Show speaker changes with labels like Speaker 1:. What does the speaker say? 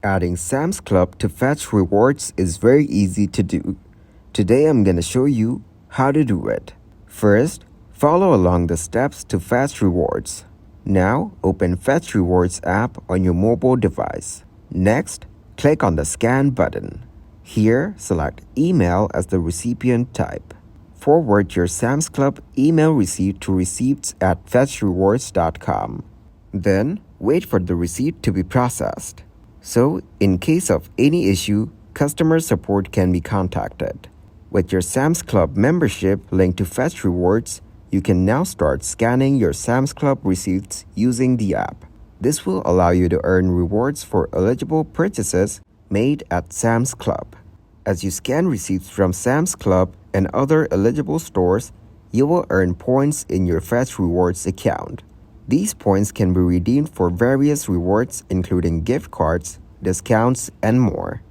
Speaker 1: Adding Sam's Club to fetch rewards is very easy to do. Today I'm gonna show you how to do it. First, follow along the steps to fetch rewards. Now, open Fetch Rewards app on your mobile device. Next, click on the Scan button. Here, select Email as the recipient type. Forward your Sam's Club email receipt to receipts@fetchrewards.com. Then, wait for the receipt to be processed. So, in case of any issue, customer support can be contacted. With your Sam's Club membership linked to Fetch Rewards, you can now start scanning your Sam's Club receipts using the app. This will allow you to earn rewards for eligible purchases made at Sam's Club. As you scan receipts from Sam's Club and other eligible stores, you will earn points in your Fetch Rewards account. These points can be redeemed for various rewards including gift cards, discounts, and more.